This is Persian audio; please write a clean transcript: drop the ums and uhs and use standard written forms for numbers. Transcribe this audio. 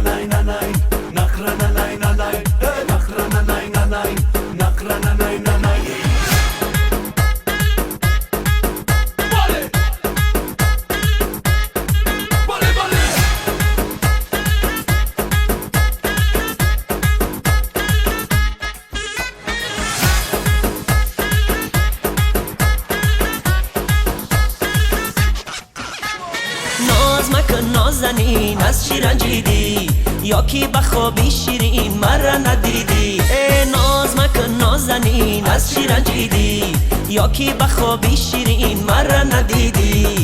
ننای ننای نخرا ننای ننای نخرا ننای ننای نخرا ننای ننای باله باله باله ناز مکن نازنین از چی رنجیدی یا کی بخوابی شیرین مرا ندیدی ناز مکن نازنین از چی رنجیدی یا کی بخوابی شیرین مرا ندیدی